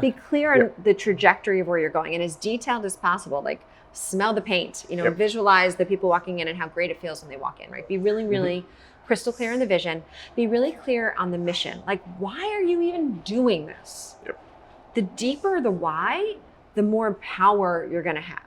Be clear on the trajectory of where you're going and as detailed as possible. Like smell the paint, visualize the people walking in and how great it feels when they walk in, right? Be really, really crystal clear on the vision. Be really clear on the mission. Like, why are you even doing this? Yep. The deeper the why, the more power you're going to have.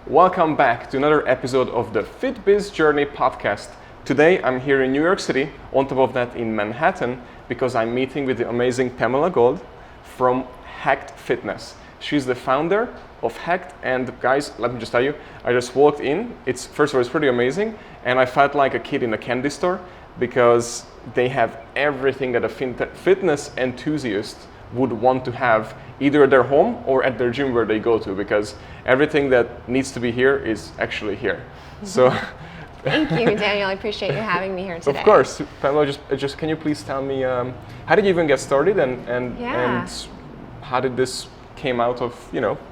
Welcome back to another episode of the FitBiz Journey podcast. Today I'm here in New York City, on top of that in Manhattan, because I'm meeting with the amazing Pamela Gold from HACKD Fitness. She's the founder of HACKD, and guys, let me just tell you, I just walked in. First of all, it's pretty amazing, and I felt like a kid in a candy store because they have everything that a fitness enthusiast would want to have either at their home or at their gym where they go to, because everything that needs to be here is actually here. So thank you, Daniel. I appreciate you having me here today. Of course. Pamela, just can you please tell me how did you even get started and how did this came out of,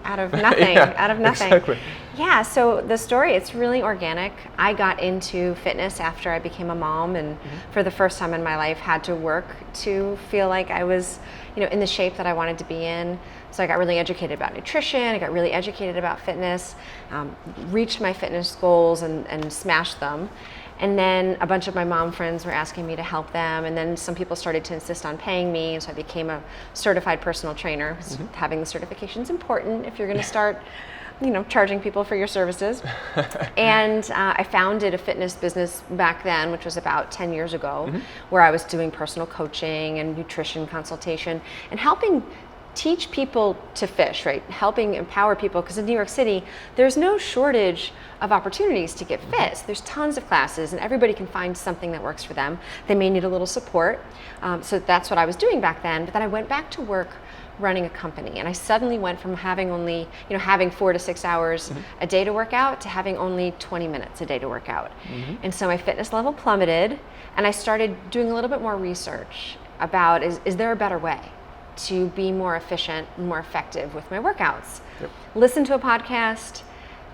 out of nothing. Out of nothing. Exactly. Yeah, so the story, it's really organic. I got into fitness after I became a mom, and for the first time in my life had to work to feel like I was, in the shape that I wanted to be in. So I got really educated about nutrition, I got really educated about fitness, reached my fitness goals and smashed them. And then a bunch of my mom friends were asking me to help them, and then some people started to insist on paying me, and so I became a certified personal trainer. Having the certification is important if you're going to start charging people for your services. And I founded a fitness business back then, which was about 10 years ago, where I was doing personal coaching and nutrition consultation and helping teach people to fish, right? Helping empower people, because in New York City, there's no shortage of opportunities to get fit. So there's tons of classes and everybody can find something that works for them. They may need a little support. So that's what I was doing back then. But then I went back to work running a company, and I suddenly went from having only, having 4 to 6 hours a day to work out to having only 20 minutes a day to work out. And so my fitness level plummeted, and I started doing a little bit more research about is there a better way to be more efficient and more effective with my workouts. Listened to a podcast,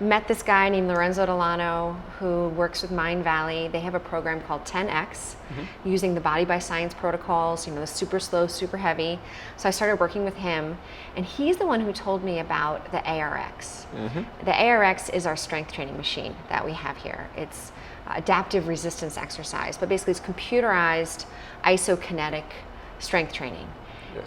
met this guy named Lorenzo Delano who works with Mind Valley. They have a program called 10X using the Body by Science protocols, the super slow, super heavy. So I started working with him, and he's the one who told me about the ARX. The ARX is our strength training machine that we have here. It's adaptive resistance exercise, but basically it's computerized isokinetic strength training.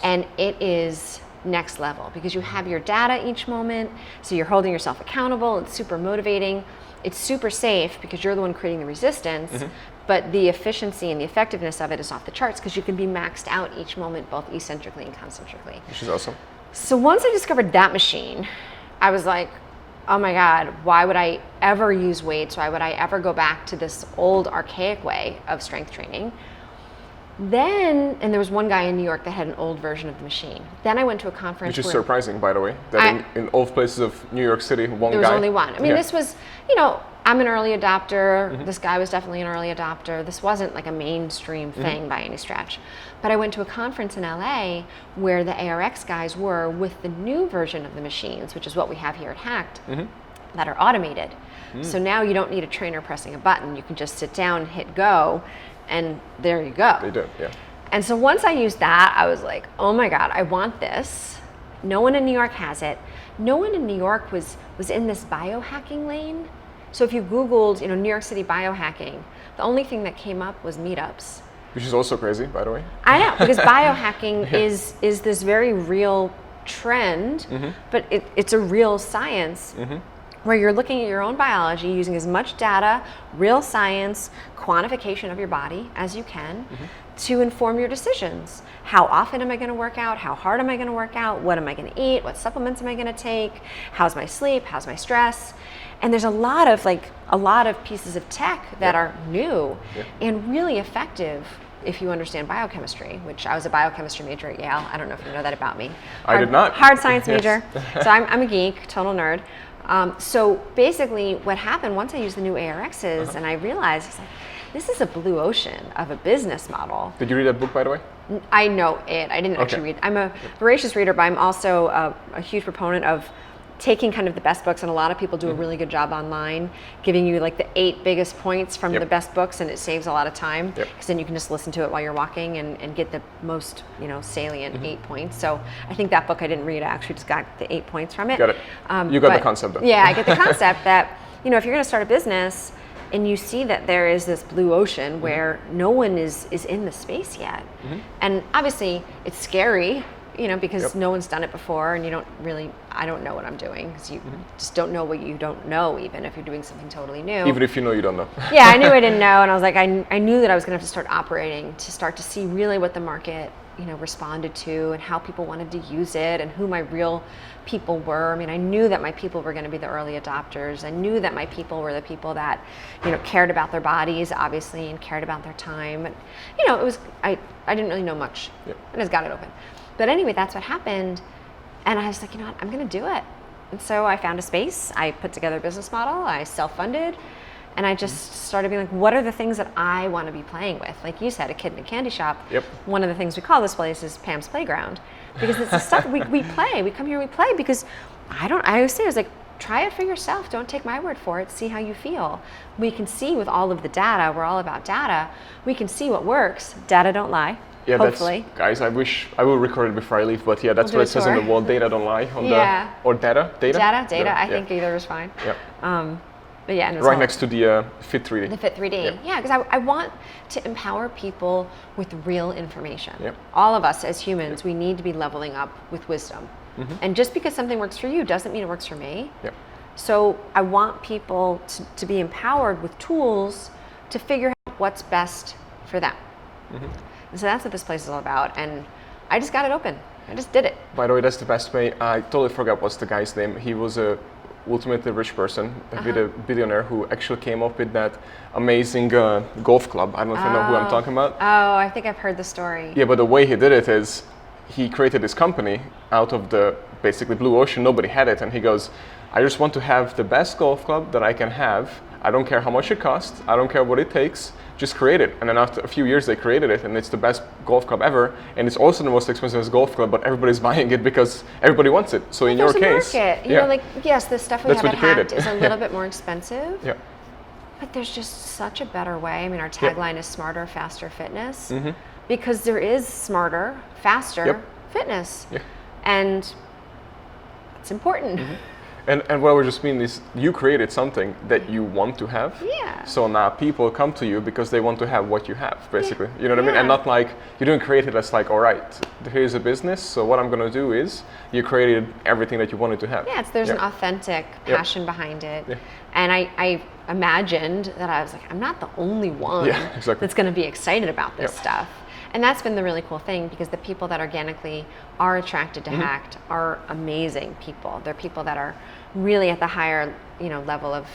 And it is next level because you have your data each moment, so you're holding yourself accountable. It's super motivating. It's super safe because you're the one creating the resistance, but the efficiency and the effectiveness of it is off the charts because you can be maxed out each moment, both eccentrically and concentrically. Which is awesome. So once I discovered that machine, I was like, oh my God, why would I ever use weights? Why would I ever go back to this old archaic way of strength training? Then, and there was one guy in New York that had an old version of the machine. Then I went to a conference. Which is surprising, by the way, that in all places of New York City, one guy. There was only one. I mean, this was, I'm an early adopter. This guy was definitely an early adopter. This wasn't like a mainstream thing by any stretch. But I went to a conference in LA where the ARX guys were with the new version of the machines, which is what we have here at HACKD, that are automated. So now you don't need a trainer pressing a button. You can just sit down, hit go, and there you go. They do, yeah. And so once I used that, I was like, oh my God, I want this. No one in New York has it. No one in New York was in this biohacking lane. So if you Googled, New York City biohacking, the only thing that came up was meetups. Which is also crazy, by the way. I know, because biohacking is this very real trend, but it's a real science. Where you're looking at your own biology using as much data, real science, quantification of your body as you can to inform your decisions. How often am I going to work out? How hard am I going to work out? What am I going to eat? What supplements am I going to take? How's my sleep? How's my stress? And there's a lot of pieces of tech that are new and really effective if you understand biochemistry, which I was a biochemistry major at Yale. I don't know if you know that about me. I did not. Hard science major. So I'm a geek, total nerd. So basically what happened once I used the new ARXs and I realized, this is a blue ocean of a business model. Did you read that book, by the way? I know it. I didn't actually read. I'm a voracious reader, but I'm also a huge proponent of taking kind of the best books, and a lot of people do a really good job online, giving you like the 8 biggest points from the best books, and it saves a lot of time because then you can just listen to it while you're walking and get the most, salient 8 points. So I think that book I didn't read. I actually just got the 8 points from it. Got it. You got the concept, though. Yeah, I get the concept that if you're going to start a business and you see that there is this blue ocean where no one is in the space yet, and obviously it's scary. Because no one's done it before, and I don't know what I'm doing, because you just don't know what you don't know, even if you're doing something totally new. Even if you know you don't know. Yeah, I knew I didn't know, and I was like, I knew that I was going to have to start operating to start to see really what the market, responded to, and how people wanted to use it, and who my real people were. I mean, I knew that my people were going to be the early adopters. I knew that my people were the people that, cared about their bodies, obviously, and cared about their time. And, it was, I didn't really know much. I just got it open. But anyway, that's what happened. And I was like, what, I'm going to do it. And so I found a space. I put together a business model. I self-funded. And I just started being like, what are the things that I want to be playing with? Like you said, a kid in a candy shop. One of the things we call this place is Pam's Playground. Because it's the stuff we play. We come here, we play, because I always say, I was like, try it for yourself. Don't take my word for it. See how you feel. We can see with all of the data, we're all about data. We can see what works. Data don't lie. Yeah, hopefully. Guys, I wish I will record it before I leave, but that's what it says on the wall. Data don't lie. Or data? Data. I think either is fine. But yeah, and right next to the Fit 3D. The Fit 3D. Yeah, because I want to empower people with real information. All of us as humans, we need to be leveling up with wisdom. And just because something works for you doesn't mean it works for me. So I want people to be empowered with tools to figure out what's best for them. And so that's what this place is all about. And I just got it open. I just did it. By the way, that's the best way. I totally forgot what's the guy's name. He was a ultimately rich person, a billionaire who actually came up with that amazing golf club. I don't know if you know who I'm talking about. Oh, I think I've heard the story. Yeah, but the way he did it is he created this company out of the basically blue ocean. Nobody had it. And he goes, I just want to have the best golf club that I can have. I don't care how much it costs. I don't care what it takes. Just create it. And then after a few years, they created it, and it's the best golf club ever. And it's also the most expensive golf club, but everybody's buying it because everybody wants it. So in your case, market. Yes, the stuff we have at Hacked is a little bit more expensive. But there's just such a better way. I mean, our tagline is smarter, faster fitness, because there is smarter, faster fitness, and it's important. And what I was just mean is you created something that you want to have. So now people come to you because they want to have what you have, basically. You know what I mean? And not like, you didn't create it as like, all right, here's a business, so what I'm going to do is you created everything that you wanted to have. There's an authentic passion behind it. And I imagined that I was like, I'm not the only one that's going to be excited about this stuff. And that's been the really cool thing, because the people that organically are attracted to Hacked are amazing people. They're people that are really at the higher, level of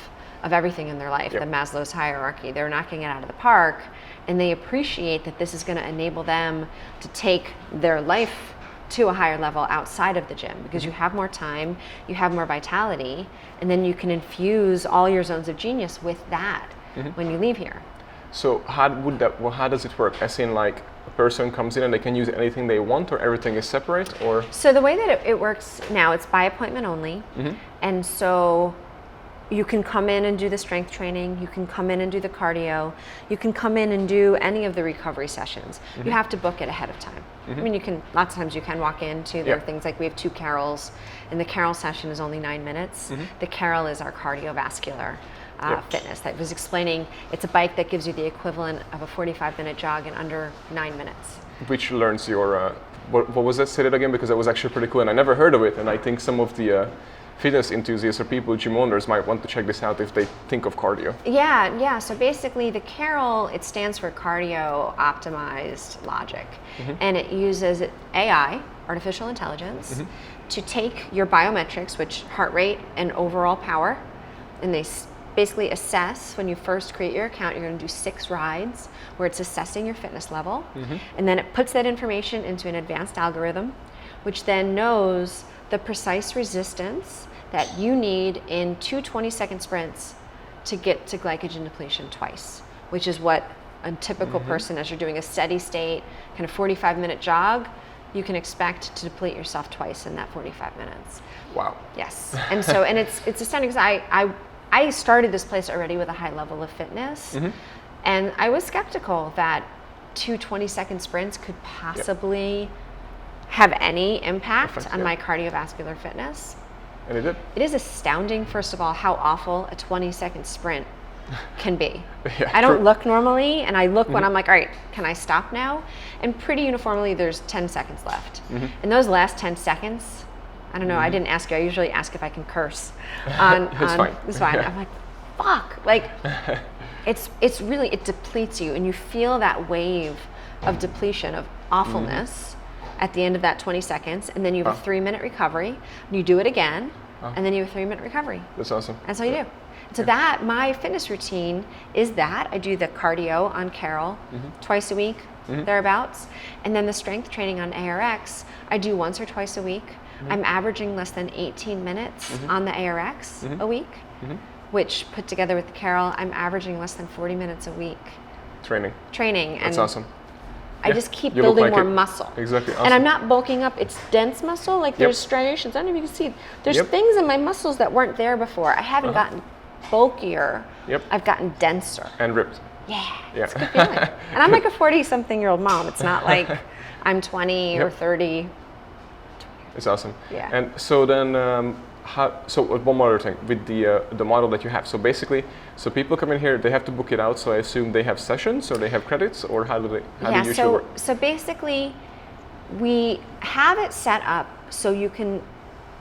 everything in their life, the Maslow's hierarchy. They're knocking it out of the park, and they appreciate that this is going to enable them to take their life to a higher level outside of the gym, because you have more time, you have more vitality, and then you can infuse all your zones of genius with that when you leave here. So how does it work? As in, like, a person comes in and they can use anything they want, or everything is separate, or? So the way that it works now, it's by appointment only. And so you can come in and do the strength training, you can come in and do the cardio, you can come in and do any of the recovery sessions. You have to book it ahead of time. I mean, lots of times you can walk into, there are things like we have 2 carols, and the carol session is only 9 minutes. The carol is our cardiovascular fitness. That was explaining, it's a bike that gives you the equivalent of a 45-minute jog in under 9 minutes. Which learns your, what was that? Say it again, because that was actually pretty cool, and I never heard of it, and I think some of the fitness enthusiasts or people, gym owners, might want to check this out if they think of cardio. So basically the carol, it stands for cardio optimized logic, and it uses AI, artificial intelligence, to take your biometrics, which heart rate and overall power, and they basically assess. When you first create your account, you're going to do 6 rides where it's assessing your fitness level, and then it puts that information into an advanced algorithm, which then knows the precise resistance that you need in 2 20-second sprints to get to glycogen depletion twice, which is what a typical person, as you're doing a steady state, kind of 45-minute jog, you can expect to deplete yourself twice in that 45 minutes. Wow. Yes. And so, and it's astounding because I started this place already with a high level of fitness, and I was skeptical that 2 20-second sprints could possibly have any impact on my cardiovascular fitness. And it did. It is astounding, first of all, how awful a 20-second sprint can be. I don't look normally, and I look when I'm like, all right, can I stop now? And pretty uniformly, there's 10 seconds left. And those last 10 seconds, I don't know, I didn't ask you. I usually ask if I can curse. It's fine. It's fine. I'm like, fuck. Like, it's really, it depletes you, and you feel that wave of depletion, of awfulness at the end of that 20 seconds, and then you have a 3-minute recovery, and you do it again, and then you have a 3-minute recovery. That's awesome. That's all you do. So that, my fitness routine is that. I do the cardio on Carol twice a week, thereabouts. And then the strength training on ARX, I do once or twice a week. I'm averaging less than 18 minutes on the ARX a week, which put together with the Carol, I'm averaging less than 40 minutes a week. Training. And that's awesome. I just keep building more muscle. Exactly. Awesome. And I'm not bulking up. It's dense muscle. Like there's striations. I don't know if you can see. There's things in my muscles that weren't there before. I haven't gotten bulkier. I've gotten denser. And ripped. Yeah. It's a good feeling. And I'm like a 40-something-year-old mom. It's not like I'm 20 or 30. It's awesome. Yeah. And so then, one more other thing with the model that you have. So basically, so people come in here, they have to book it out. So I assume they have sessions, or they have credits, or how do you usually work? So basically, we have it set up so you can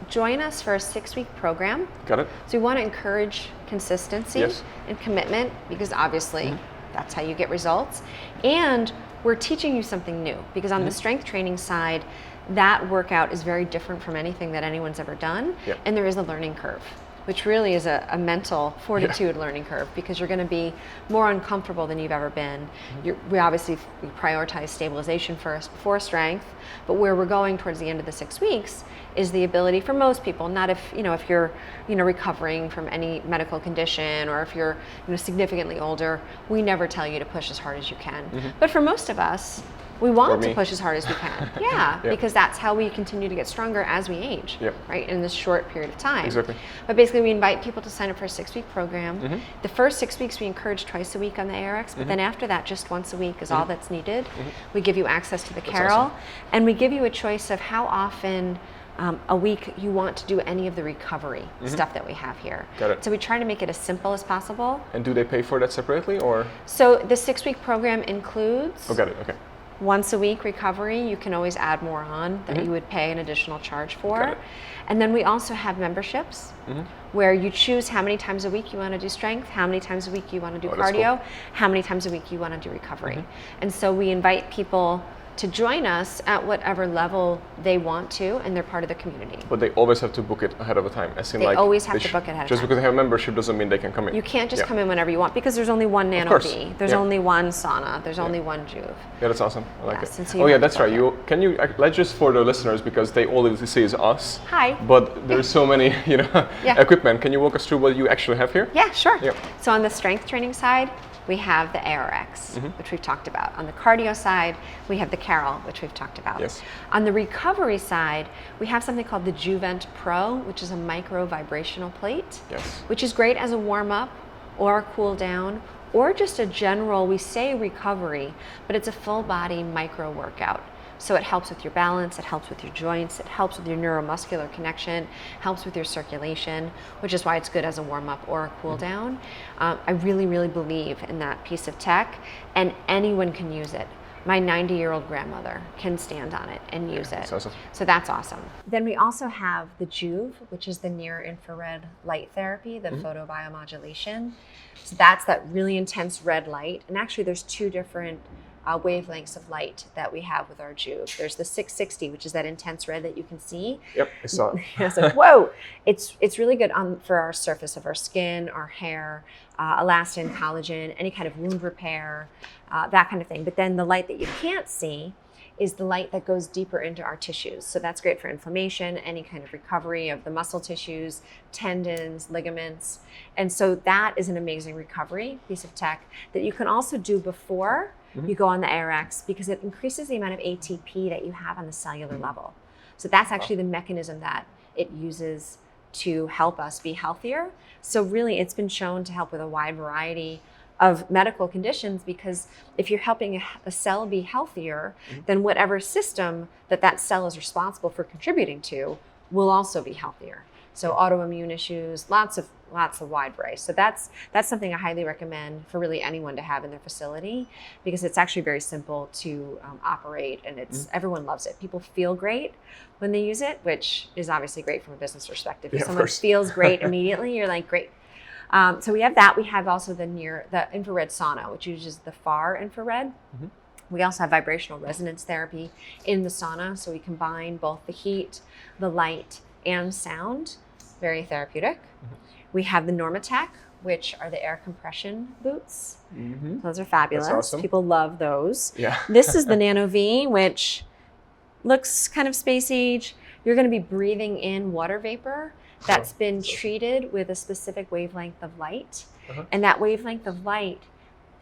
join us for a 6-week program. Got it. So we want to encourage consistency and commitment, because obviously that's how you get results. And we're teaching you something new, because on the strength training side, that workout is very different from anything that anyone's ever done. And there is a learning curve, which really is a mental fortitude learning curve, because you're going to be more uncomfortable than you've ever been. We obviously prioritize stabilization first before strength, but where we're going towards the end of the 6 weeks is the ability for most people, not if you're recovering from any medical condition, or if you're significantly older, we never tell you to push as hard as you can. But for most of us, we want to push as hard as we can. Because that's how we continue to get stronger as we age, right, in this short period of time. Exactly. But basically, we invite people to sign up for a 6-week program. The first 6 weeks, we encourage twice a week on the ARX, but then after that, just once a week is all that's needed. We give you access to the Carol, and we give you a choice of how often a week you want to do any of the recovery stuff that we have here. Got it. So we try to make it as simple as possible. And do they pay for that separately, or? So the 6-week program includes Got it. Okay. once a week recovery. You can always add more on that you would pay an additional charge for. And then we also have memberships where you choose how many times a week you want to do strength, how many times a week you want to do cardio, how many times a week you want to do recovery. And so we invite people to join us at whatever level they want to, and they're part of the community. But they always have to book it ahead of a time. As in, they always have to book it ahead of time. Just because they have a membership doesn't mean they can come in. You can't just come in whenever you want, because there's only one Nano B, there's only one sauna, there's only one Juve. Yeah, that's awesome. I like it. So that's right. Let's just for the listeners, because they all see is us. Hi. But there's so many, equipment. Can you walk us through what you actually have here? Yeah, sure. So on the strength training side, we have the ARX, which we've talked about. On the cardio side, we have the Carol, which we've talked about. On the recovery side, we have something called the Juvent Pro, which is a micro vibrational plate, which is great as a warm-up or a cool down, or just a general, we say recovery, but it's a full body micro workout. So it helps with your balance, it helps with your joints, it helps with your neuromuscular connection, helps with your circulation, which is why it's good as a warm-up or a cool down. I really, really believe in that piece of tech, and anyone can use it. My 90-year-old grandmother can stand on it and use it. Awesome. So that's awesome. Then we also have the Juve, which is the near-infrared light therapy, the photobiomodulation. So that's that really intense red light. And actually there's 2 different wavelengths of light that we have with our Juve. There's the 660, which is that intense red that you can see. Yep, I saw it. It's like, whoa! It's really good for our surface of our skin, our hair, elastin, collagen, any kind of wound repair, that kind of thing. But then the light that you can't see is the light that goes deeper into our tissues. So that's great for inflammation, any kind of recovery of the muscle tissues, tendons, ligaments. And so that is an amazing recovery piece of tech that you can also do before you go on the ARX, because it increases the amount of ATP that you have on the cellular level. So that's actually the mechanism that it uses to help us be healthier. So really, it's been shown to help with a wide variety of medical conditions, because if you're helping a cell be healthier, then whatever system that cell is responsible for contributing to will also be healthier. So autoimmune issues, lots of wide variety. So that's something I highly recommend for really anyone to have in their facility, because it's actually very simple to operate, and everyone loves it. People feel great when they use it, which is obviously great from a business perspective. If someone feels great immediately, you're like, great. So we have that. We have also the infrared sauna, which uses the far infrared. We also have vibrational resonance therapy in the sauna. So we combine both the heat, the light, and sound. Very therapeutic. We have the Normatec, which are the air compression boots. Those are fabulous. That's awesome. People love those. Yeah. This is the Nano V, which looks kind of space age. You're going to be breathing in water vapor that's been treated with a specific wavelength of light. And that wavelength of light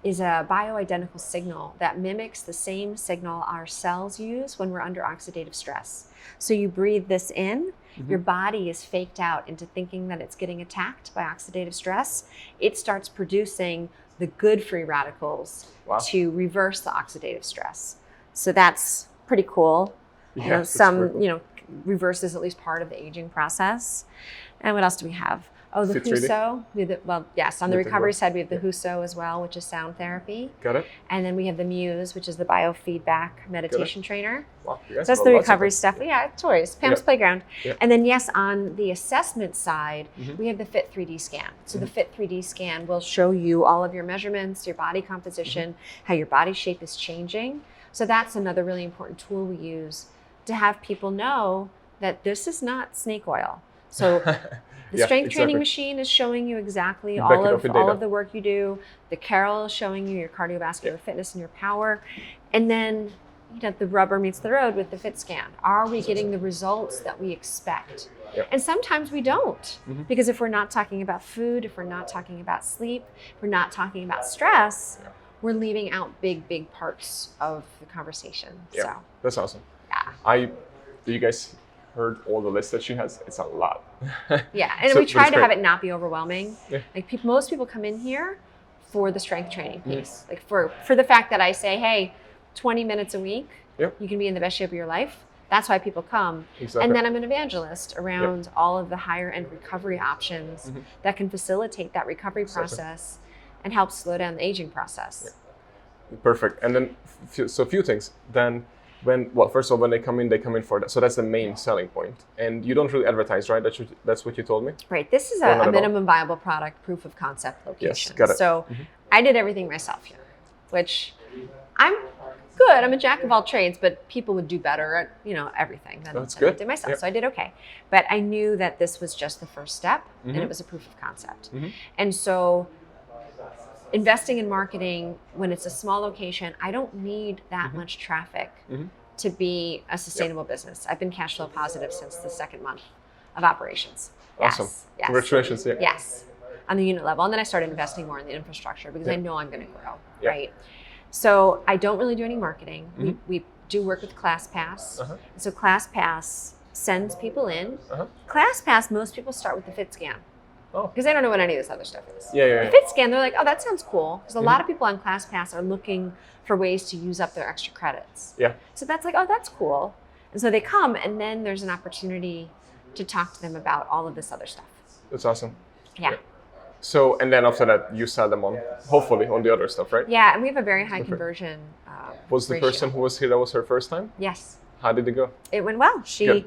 is a bioidentical signal that mimics the same signal our cells use when we're under oxidative stress. So you breathe this in, your body is faked out into thinking that it's getting attacked by oxidative stress. It starts producing the good free radicals to reverse the oxidative stress. So that's pretty cool. Yeah, Reverses at least part of the aging process. And what else do we have? Oh, the Huso. On the recovery side, we have the Huso as well, which is sound therapy. Got it. And then we have the Muse, which is the biofeedback meditation trainer. Wow, so that's the recovery stuff. Yeah, toys, Pam's Playground. Yep. And then yes, on the assessment side, we have the Fit 3D scan. So the Fit 3D scan will show you all of your measurements, your body composition, how your body shape is changing. So that's another really important tool we use to have people know that this is not snake oil. So the strength training machine is showing you exactly all of the work you do. The Carol is showing you your cardiovascular fitness and your power. And then the rubber meets the road with the Fit Scan. Are we getting the results that we expect? And sometimes we don't, because if we're not talking about food, if we're not talking about sleep, if we're not talking about stress, we're leaving out big parts of the conversation. Yeah, so that's awesome. Yeah. Do you guys heard all the lists that she has? It's a lot. Yeah, and we try to have it not be overwhelming. Yeah. Like most people come in here for the strength training piece, like for the fact that I say, hey, 20 minutes a week, you can be in the best shape of your life. That's why people come. Exactly. And then I'm an evangelist around all of the higher end recovery options that can facilitate that recovery process and help slow down the aging process. Yeah. Perfect. And then, a few things. Then, first of all, when they come in for that. So that's the main selling point. And you don't really advertise, right? That's what you told me? Right. This is a minimum viable product proof of concept location. Yes, got it. So I did everything myself here, which I'm good. I'm a jack of all trades, but people would do better at, everything than I did myself. Yep. So I did okay. But I knew that this was just the first step and it was a proof of concept. And so investing in marketing when it's a small location, I don't need that much traffic to be a sustainable business. I've been cash flow positive since the second month of operations. Awesome. Yes. Congratulations. Yeah. Yes. On the unit level. And then I started investing more in the infrastructure because I know I'm going to grow, right? So I don't really do any marketing. We do work with ClassPass. So ClassPass sends people in. ClassPass, most people start with the Fit Scan. Because they don't know what any of this other stuff is. The Fit Scan, they're like, oh, that sounds cool. Because a lot of people on ClassPass are looking for ways to use up their extra credits. So that's like, oh, that's cool. And so they come, and then there's an opportunity to talk to them about all of this other stuff. That's awesome. Yeah. So, and then after that, you sell them hopefully on the other stuff, right? Yeah, and we have a very high conversion Was the person who was here, that was her first time? Yes. How did it go? It went well. Awesome.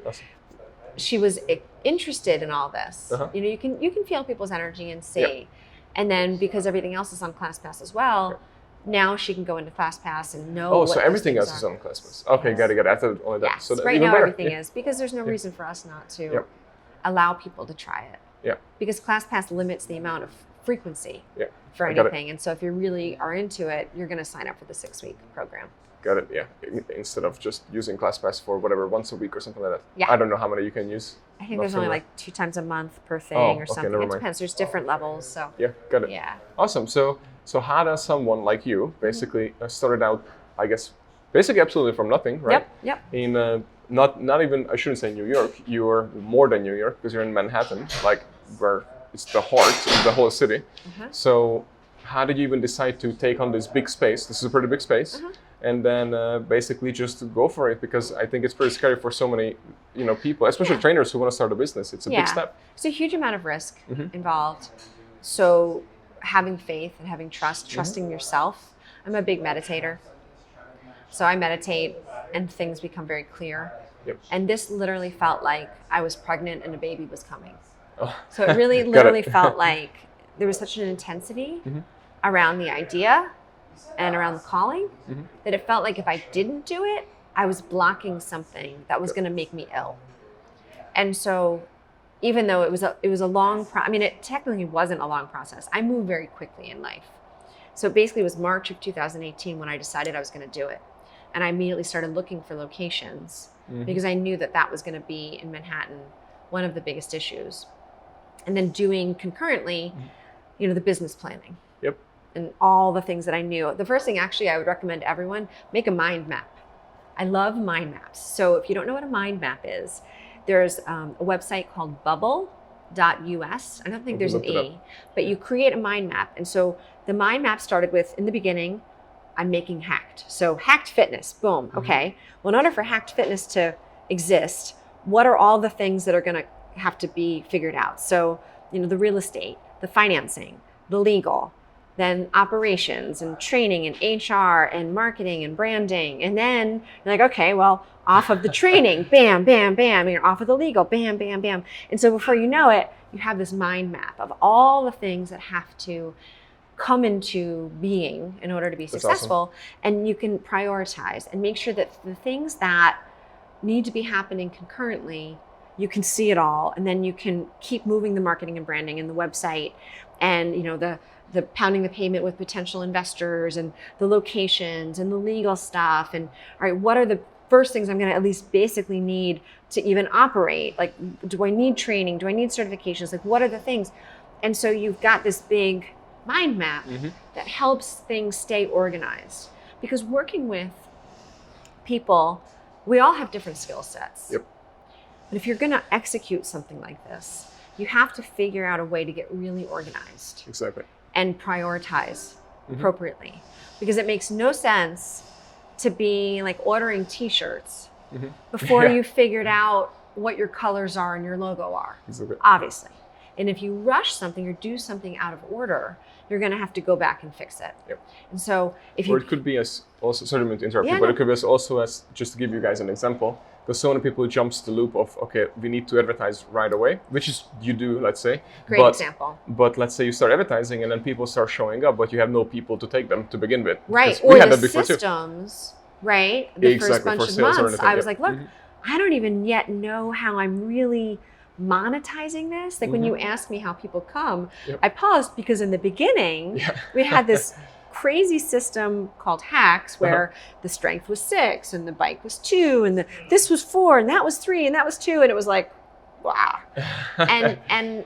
She was interested in all this. You can feel people's energy and see. And then because everything else is on ClassPass as well, now she can go into ClassPass and know. Oh, so everything else is on ClassPass. Okay, got it. I thought only that. Yes, So right now everything is, because there's no reason for us not to allow people to try it. Because ClassPass limits the amount of frequency for anything. And so if you really are into it, you're going to sign up for the 6-week program. Got it. Yeah. Instead of just using ClassPass for whatever once a week or something like that. Yeah. I don't know how many you can use. I think there's only like 2 times a month per thing Oh, or okay, something. never It mind. depends. There's different levels. So Yeah. Got it. yeah. Awesome. So how does someone like you basically started out, I guess, basically absolutely from nothing, right? Yep. In not even, I shouldn't say New York. You're more than New York because you're in Manhattan, like where it's the heart of the whole city. So how did you even decide to take on this big space? This is a pretty big space. And then basically just go for it, because I think it's pretty scary for so many, people, especially trainers who want to start a business. It's a big step. It's a huge amount of risk involved. So having faith and having trust, trusting yourself. I'm a big meditator. So I meditate and things become very clear. And this literally felt like I was pregnant and a baby was coming. So it really literally felt like there was such an intensity around the idea and around the calling that it felt like if I didn't do it, I was blocking something that was going to make me ill. And so even though it was a long it technically wasn't a long process. I moved very quickly in life. So basically it was March of 2018 when I decided I was going to do it. And I immediately started looking for locations because I knew that was going to be in Manhattan, one of the biggest issues. And then doing concurrently, the business planning. And all the things that I knew. The first thing actually I would recommend everyone, make a mind map. I love mind maps. So if you don't know what a mind map is, there's a website called bubble.us. I don't think there's an E, but you create a mind map. And so the mind map started with, in the beginning, I'm making HACKD. So HACKD Fitness, boom, okay. Well, in order for HACKD Fitness to exist, what are all the things that are gonna have to be figured out? So, the real estate, the financing, the legal, then operations and training and HR and marketing and branding. And then you're like, okay, well, off of the training, bam, bam, bam. You're off of the legal, bam, bam, bam. And so before you know it, you have this mind map of all the things that have to come into being in order to be successful. Awesome. And you can prioritize and make sure that the things that need to be happening concurrently, you can see it all. And then you can keep moving the marketing and branding and the website and, the pounding the pavement with potential investors and the locations and the legal stuff. And all right, what are the first things I'm going to at least basically need to even operate? Like, do I need training? Do I need certifications? Like, what are the things? And so you've got this big mind map that helps things stay organized. Because working with people, we all have different skill sets. But if you're going to execute something like this, you have to figure out a way to get really organized. Exactly. And prioritize appropriately. Because it makes no sense to be like ordering t-shirts before you figured out what your colors are and your logo are, obviously. And if you rush something or do something out of order, you're going to have to go back and fix it. And so or it could be as also, sorry to interrupt you, but it could be also as, just to give you guys an example, because so many people jumps the loop of, okay, we need to advertise right away, which is you do, let's say. Great example. But let's say you start advertising and then people start showing up, but you have no people to take them to begin with. Right, or we had the systems, right? The first bunch of months, I was like, look, I don't even yet know how I'm really monetizing this. Like when you ask me how people come, I paused because in the beginning, we had this crazy system called hacks where the strength was 6 and the bike was 2 and this was 4 and that was 3 and that was 2, and it was like, wow. and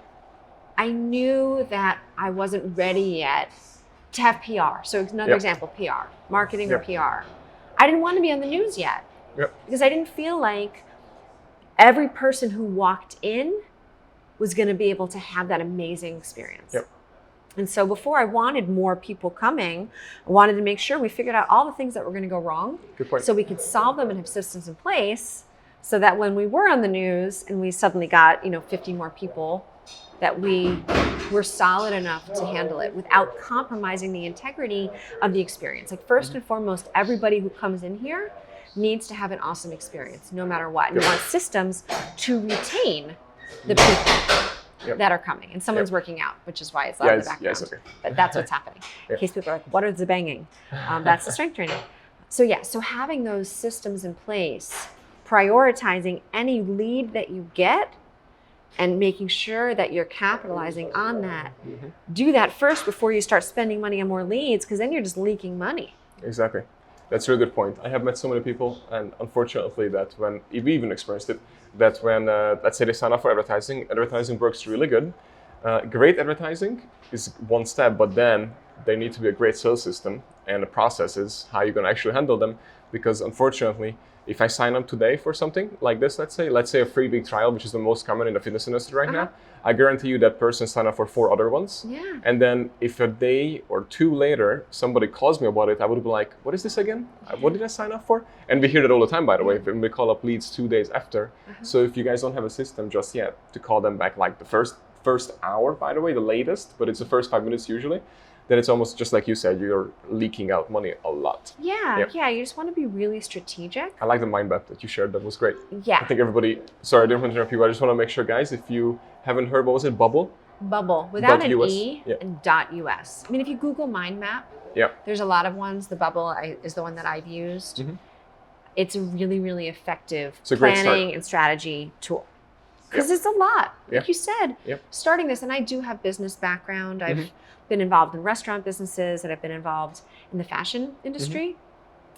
I knew that I wasn't ready yet to have PR. So another example, PR, marketing or PR. I didn't want to be on the news yet because I didn't feel like every person who walked in was going to be able to have that amazing experience. And so before I wanted more people coming, I wanted to make sure we figured out all the things that were going to go wrong so we could solve them and have systems in place so that when we were on the news and we suddenly got, 50 more people, that we were solid enough to handle it without compromising the integrity of the experience. Like first and foremost, everybody who comes in here needs to have an awesome experience no matter what. And you want systems to retain the people that are coming. And someone's working out, which is why it's loud in the background. But that's what's happening. In case people are like, what is the banging? That's the strength training. So having those systems in place, prioritizing any lead that you get and making sure that you're capitalizing on that. Do that first before you start spending money on more leads, because then you're just leaking money. Exactly. That's a really good point. I have met so many people, and unfortunately, that when we even experienced it, that when let's say they sign up for advertising works really good. Great advertising is one step, but then there need to be a great sales system and the processes how you're going to actually handle them. Because unfortunately, if I sign up today for something like this, let's say a 3-week trial, which is the most common in the fitness industry right now, I guarantee you that person signed up for 4 other ones. Yeah. And then if a day or 2 later, somebody calls me about it, I would be like, what is this again? What did I sign up for? And we hear that all the time, by the way, when we call up leads 2 days after. So if you guys don't have a system just yet to call them back like the first hour, by the way, the latest, but it's the first 5 minutes usually, then it's almost just like you said, you're leaking out money a lot. Yeah, you just want to be really strategic. I like the mind map that you shared. That was great. Yeah. I think everybody, sorry, I didn't want to interrupt you. I just want to make sure, guys, if you haven't heard, what was it, Bubble? Bubble, without an .us. E and .us. I mean, if you Google mind map, there's a lot of ones. The Bubble is the one that I've used. It's a really, really effective planning and strategy tool. Because it's a lot, like you said, starting this. And I do have business background. I've been involved in restaurant businesses, and I've been involved in the fashion industry.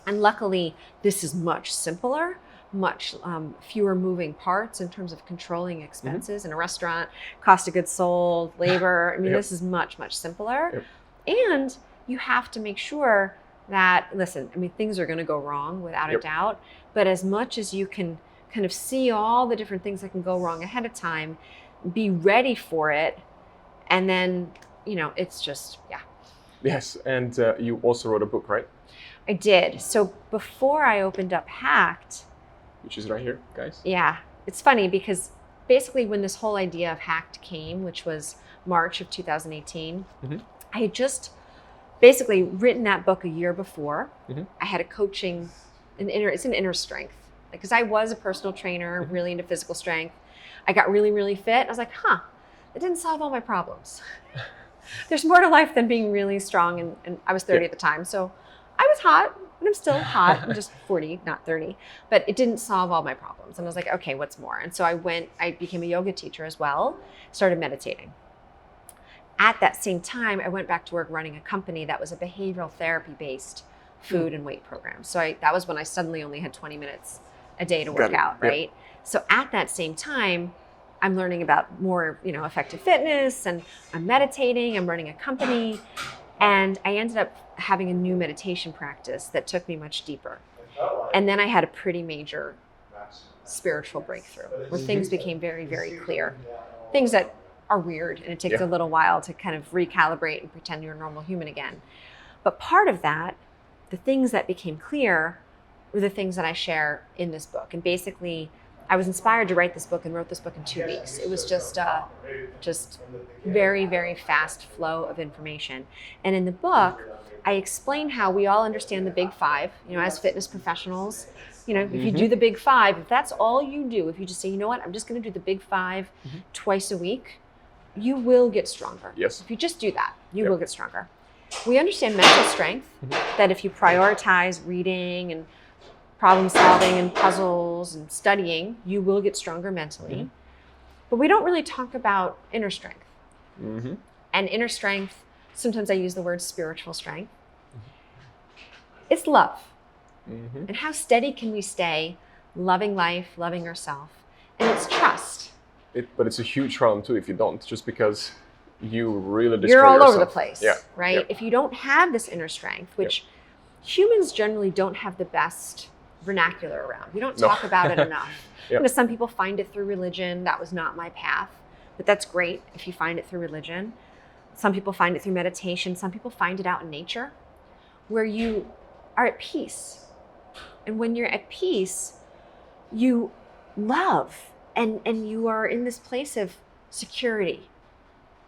And luckily, this is much simpler, much fewer moving parts in terms of controlling expenses in a restaurant, cost of goods sold, labor. I mean, this is much, much simpler. And you have to make sure that, listen, I mean, things are going to go wrong without a doubt, but as much as you can kind of see all the different things that can go wrong ahead of time, be ready for it, and then, you know, it's just, Yes, and you also wrote a book, right? I did. So before I opened up HACKD, which is right here, guys. Yeah, it's funny because basically when this whole idea of HACKD came, which was March of 2018, I had just basically written that book a year before. I had a coaching, it's an inner strength. Because I was a personal trainer, really into physical strength. I got really, really fit. I was like, it didn't solve all my problems. There's more to life than being really strong. And I was 30 at the time. So I was hot, and I'm still hot. I'm just 40, not 30. But it didn't solve all my problems. And I was like, okay, what's more? And so I became a yoga teacher as well, started meditating. At that same time, I went back to work running a company that was a behavioral therapy-based food and weight program. So that was when I suddenly only had 20 minutes a day to work out, right? So at that same time, I'm learning about more, effective fitness, and I'm meditating, I'm running a company, and I ended up having a new meditation practice that took me much deeper. And then I had a pretty major spiritual breakthrough where things became very, very clear. Things that are weird, and it takes a little while to kind of recalibrate and pretend you're a normal human again. But part of that, the things that became clear were the things that I share in this book. And basically, I was inspired to write this book and wrote this book in 2 weeks. It was just very, very fast flow of information. And in the book, I explain how we all understand the big 5, as fitness professionals. If you do the big 5, if that's all you do, if you just say, you know what, I'm just going to do the big 5 twice a week, you will get stronger. Yes. If you just do that, you will get stronger. We understand mental strength, that if you prioritize reading and problem solving and puzzles and studying, you will get stronger mentally. But we don't really talk about inner strength. And inner strength, sometimes I use the word spiritual strength. It's love. And how steady can we stay loving life, loving ourselves? And it's trust. But it's a huge problem too if you don't, just because you really destroy You're all yourself. over the place, right? If you don't have this inner strength, which humans generally don't have the best vernacular around. We don't talk about it enough. Some people find it through religion. That was not my path, but that's great if you find it through religion. Some people find it through meditation. Some people find it out in nature, where you are at peace. And when you're at peace, you love, and you are in this place of security.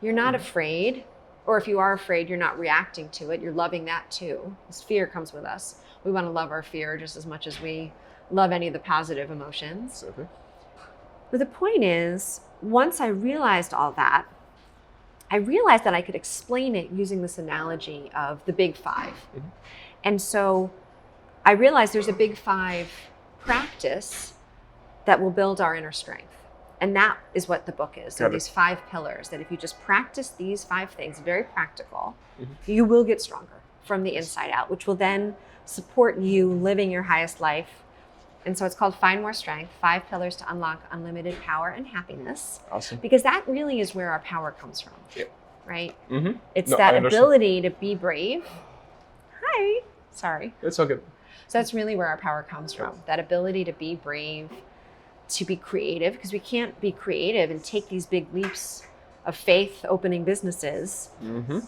You're not afraid, or if you are afraid, you're not reacting to it. You're loving that too. This fear comes with us. We want to love our fear just as much as we love any of the positive emotions. But the point is, once I realized all that, I realized that I could explain it using this analogy of the big 5. And so I realized there's a big 5 practice that will build our inner strength. And that is what the book is. So these 5 pillars that if you just practice these 5 things, very practical, you will get stronger from the inside out, which will then support you living your highest life. And so it's called Find More Strength, 5 Pillars to Unlock Unlimited Power and Happiness. Awesome. Because that really is where our power comes from, right? Mm-hmm. It's that ability to be brave. Hi, sorry. It's all good. So that's really where our power comes from, that ability to be brave, to be creative, because we can't be creative and take these big leaps of faith opening businesses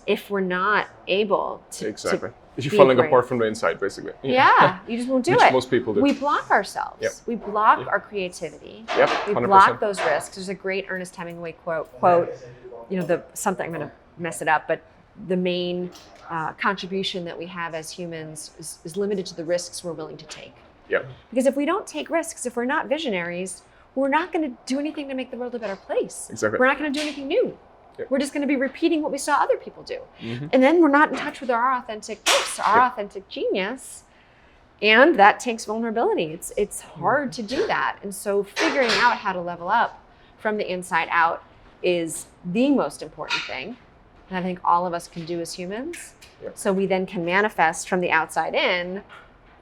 if we're not able to. Exactly. If you're falling apart from the inside, basically. Yeah, you just won't do it. Most people do. We block ourselves. Yep. We block our creativity. Yep, 100%. We block those risks. There's a great Ernest Hemingway quote, something, I'm going to mess it up, but the main contribution that we have as humans is limited to the risks we're willing to take. Yep. Because if we don't take risks, if we're not visionaries, we're not going to do anything to make the world a better place. Exactly. We're not going to do anything new. Yep. We're just going to be repeating what we saw other people do. And then we're not in touch with our authentic gifts, our authentic genius. And that takes vulnerability. It's hard to do that. And so figuring out how to level up from the inside out is the most important thing. And I think all of us can do as humans. Yep. So we then can manifest from the outside in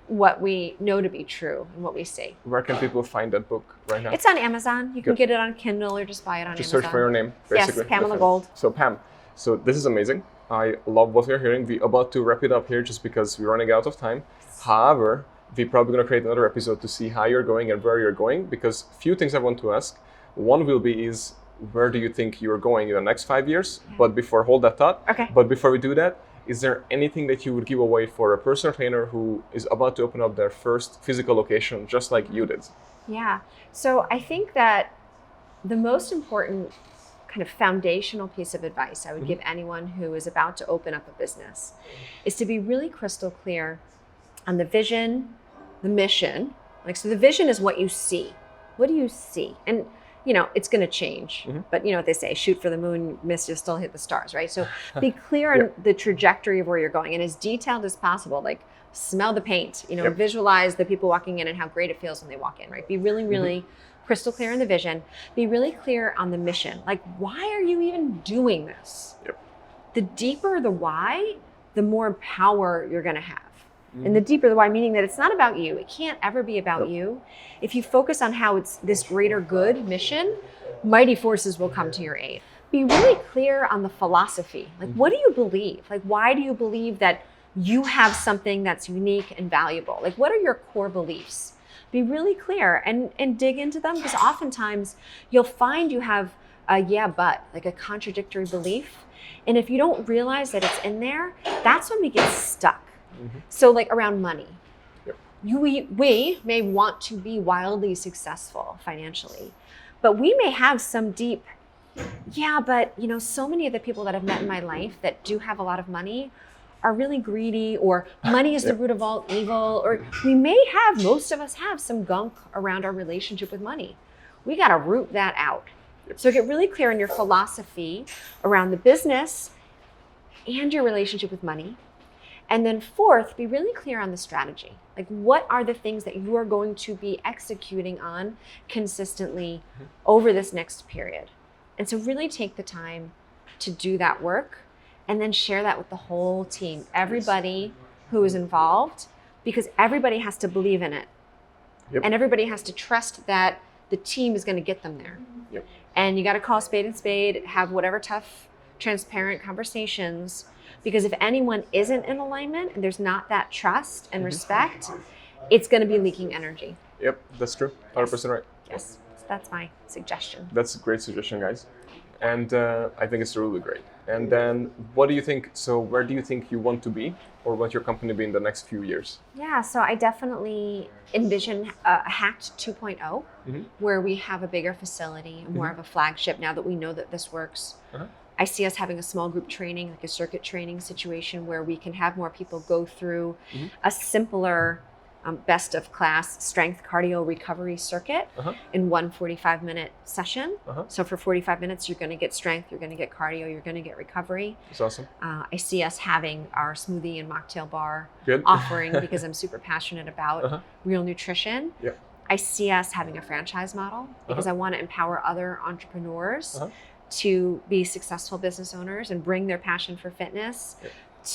what we know to be true and what we see. Where can people find that book right now? It's on Amazon. You can get it on Kindle or just buy it on Amazon. Just search for your name, basically. Yes, Pamela Gold. So Pam, this is amazing. I love what we're hearing. We're about to wrap it up here just because we're running out of time. However, we're probably going to create another episode to see how you're going and where you're going, because few things I want to ask. One will be is, where do you think you're going in the next 5 years? Yeah. But hold that thought. Okay. But before we do that, is there anything that you would give away for a personal trainer who is about to open up their first physical location, just like you did? Yeah. So I think that the most important kind of foundational piece of advice I would give anyone who is about to open up a business is to be really crystal clear on the vision, the mission. So the vision is what you see. What do you see? And it's going to change, but what they say, shoot for the moon, miss, you'll still hit the stars, right? So be clear on the trajectory of where you're going and as detailed as possible, like smell the paint, visualize the people walking in and how great it feels when they walk in, right? Be really, really crystal clear on the vision, be really clear on the mission. Like, why are you even doing this? Yep. The deeper the why, the more power you're going to have. And the deeper the why, meaning that it's not about you. It can't ever be about you. If you focus on how it's this greater good mission, mighty forces will come to your aid. Be really clear on the philosophy. Like, what do you believe? Like, why do you believe that you have something that's unique and valuable? Like, what are your core beliefs? Be really clear and dig into them, because oftentimes you'll find you have a like a contradictory belief. And if you don't realize that it's in there, that's when we get stuck. So like around money, we may want to be wildly successful financially, but we may have some deep, but so many of the people that I've met in my life that do have a lot of money are really greedy, or money is the root of all evil, or most of us have some gunk around our relationship with money. We got to root that out. So get really clear on your philosophy around the business and your relationship with money. And then fourth, be really clear on the strategy. Like, what are the things that you are going to be executing on consistently over this next period? And so really take the time to do that work and then share that with the whole team, everybody who is involved, because everybody has to believe in it. And everybody has to trust that the team is going to get them there. And you got to call a spade, have whatever tough, transparent conversations. Because if anyone isn't in alignment and there's not that trust and respect, it's going to be leaking energy. Yep, that's true. 100% right. Yes, so that's my suggestion. That's a great suggestion, guys. And I think it's really great. And then what do you think? So where do you think you want to be, or want your company to be in the next few years? Yeah, so I definitely envision HACKD 2.0, where we have a bigger facility, more of a flagship now that we know that this works. I see us having a small group training, like a circuit training situation, where we can have more people go through a simpler, best of class strength cardio recovery circuit in one 45-minute session. So for 45 minutes, you're going to get strength, you're going to get cardio, you're going to get recovery. That's awesome. I see us having our smoothie and mocktail bar Good. offering, because I'm super passionate about real nutrition. I see us having a franchise model, because I want to empower other entrepreneurs to be successful business owners and bring their passion for fitness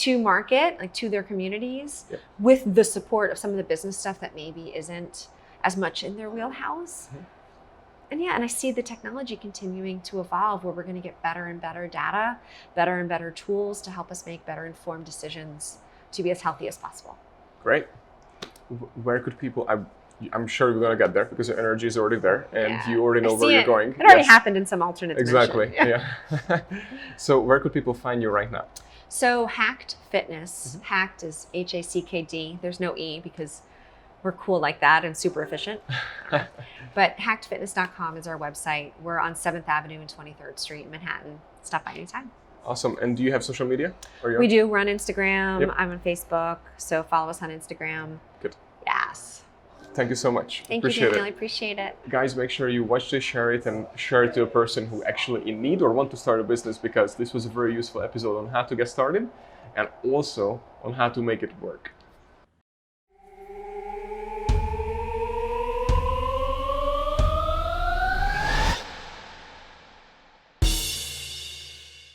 to market, like to their communities, Yep. with the support of some of the business stuff that maybe isn't as much in their wheelhouse. And I see the technology continuing to evolve, where we're going to get better and better data, better and better tools to help us make better informed decisions to be as healthy as possible. Great. Where could people, I'm sure we're going to get there because your energy is already there and you already know where you're going. It already happened in some alternate Exactly. dimension. Yeah. So where could people find you right now? So HACKD Fitness, HACKD is HACKD. There's no E because we're cool like that and super efficient. But hackedfitness.com is our website. We're on 7th Avenue and 23rd Street in Manhattan. Stop by anytime. Awesome. And do you have social media? We do. We're on Instagram. Yep. I'm on Facebook. So follow us on Instagram. Good. Yes. Thank you so much. Thank you, Daniel. I appreciate it. Guys, make sure you watch this, share it, and share it to a person who actually in need or want to start a business, because this was a very useful episode on how to get started and also on how to make it work.